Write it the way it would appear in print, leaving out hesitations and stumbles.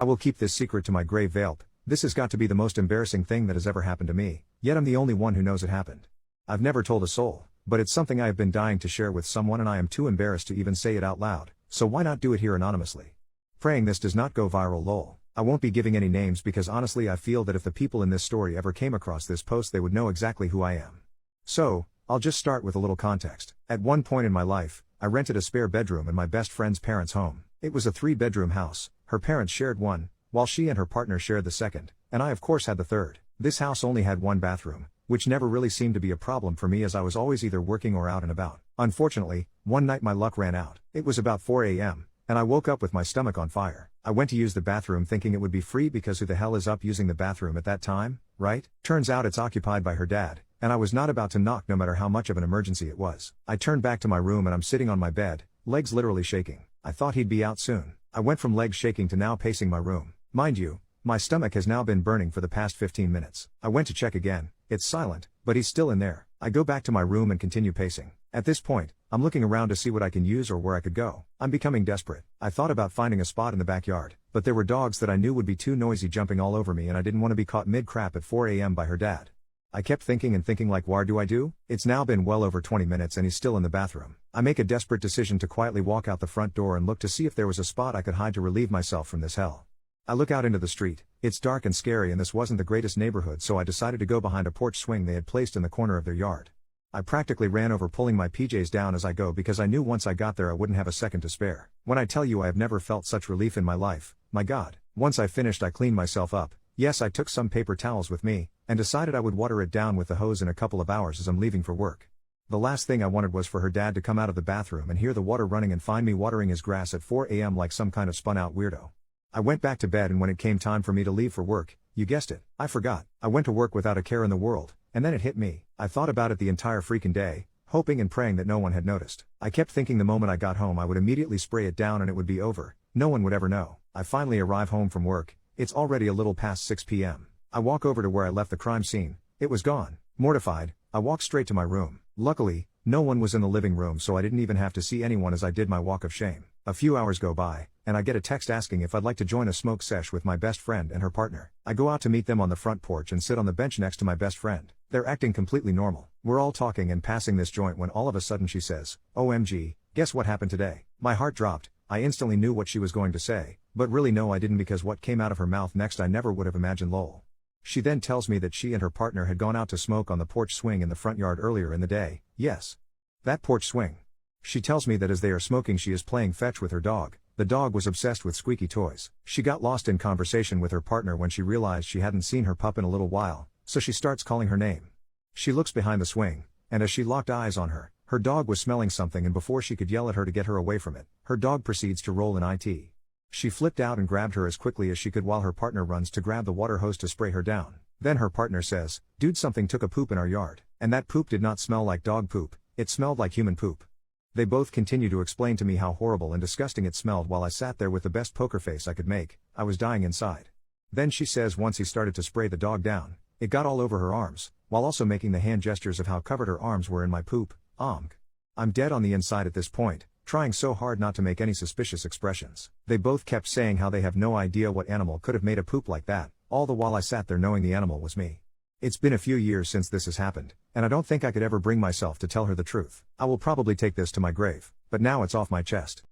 I will keep this secret to my grave. Veiled. This has got to be the most embarrassing thing that has ever happened to me, yet I'm the only one who knows it happened. I've never told a soul, but it's something I have been dying to share with someone and I am too embarrassed to even say it out loud, so why not do it here anonymously? Praying this does not go viral lol. I won't be giving any names because honestly I feel that if the people in this story ever came across this post they would know exactly who I am. So, I'll just start with a little context. At one point in my life, I rented a spare bedroom in my best friend's parents' home. It was a 3-bedroom house, her parents shared one, while she and her partner shared the second, and I of course had the third. This house only had one bathroom, which never really seemed to be a problem for me as I was always either working or out and about. Unfortunately, one night my luck ran out. It was about 4 a.m., and I woke up with my stomach on fire. I went to use the bathroom thinking it would be free because who the hell is up using the bathroom at that time, right? Turns out it's occupied by her dad, and I was not about to knock no matter how much of an emergency it was. I turned back to my room and I'm sitting on my bed, legs literally shaking. I thought he'd be out soon. I went from legs shaking to now pacing my room. Mind you, my stomach has now been burning for the past 15 minutes. I went to check again, it's silent, but he's still in there. I go back to my room and continue pacing. At this point, I'm looking around to see what I can use or where I could go. I'm becoming desperate. I thought about finding a spot in the backyard, but there were dogs that I knew would be too noisy jumping all over me and I didn't want to be caught mid-crap at 4 a.m. by her dad. I kept thinking and thinking like what do I do? It's now been well over 20 minutes and he's still in the bathroom. I make a desperate decision to quietly walk out the front door and look to see if there was a spot I could hide to relieve myself from this hell. I look out into the street. It's dark and scary and this wasn't the greatest neighborhood, so I decided to go behind a porch swing they had placed in the corner of their yard. I practically ran over pulling my PJs down as I go because I knew once I got there I wouldn't have a second to spare. When I tell you I have never felt such relief in my life, my God. Once I finished I cleaned myself up. Yes, I took some paper towels with me, and decided I would water it down with the hose in a couple of hours as I'm leaving for work. The last thing I wanted was for her dad to come out of the bathroom and hear the water running and find me watering his grass at 4 a.m. like some kind of spun out weirdo. I went back to bed and when it came time for me to leave for work, you guessed it, I forgot. I went to work without a care in the world, and then it hit me. I thought about it the entire freaking day, hoping and praying that no one had noticed. I kept thinking the moment I got home I would immediately spray it down and it would be over. No one would ever know. I finally arrive home from work. It's already a little past 6 p.m. I walk over to where I left the crime scene. It was gone. Mortified, I walk straight to my room. Luckily, no one was in the living room so I didn't even have to see anyone as I did my walk of shame. A few hours go by, and I get a text asking if I'd like to join a smoke sesh with my best friend and her partner. I go out to meet them on the front porch and sit on the bench next to my best friend. They're acting completely normal. We're all talking and passing this joint when all of a sudden she says, "OMG, guess what happened today?" My heart dropped. I instantly knew what she was going to say, but really no I didn't because what came out of her mouth next I never would have imagined lol. She then tells me that she and her partner had gone out to smoke on the porch swing in the front yard earlier in the day. Yes. That porch swing. She tells me that as they are smoking she is playing fetch with her dog. The dog was obsessed with squeaky toys. She got lost in conversation with her partner when she realized she hadn't seen her pup in a little while, so she starts calling her name. She looks behind the swing, and as she locked eyes on her, her dog was smelling something and before she could yell at her to get her away from it, her dog proceeds to roll in it. She flipped out and grabbed her as quickly as she could while her partner runs to grab the water hose to spray her down. Then her partner says, "Dude, something took a poop in our yard." And that poop did not smell like dog poop, it smelled like human poop. They both continue to explain to me how horrible and disgusting it smelled while I sat there with the best poker face I could make. I was dying inside. Then she says once he started to spray the dog down, it got all over her arms, while also making the hand gestures of how covered her arms were in my poop. I'm dead on the inside at this point, trying so hard not to make any suspicious expressions. They both kept saying how they have no idea what animal could have made a poop like that, all the while I sat there knowing the animal was me. It's been a few years since this has happened, and I don't think I could ever bring myself to tell her the truth. I will probably take this to my grave, but now it's off my chest.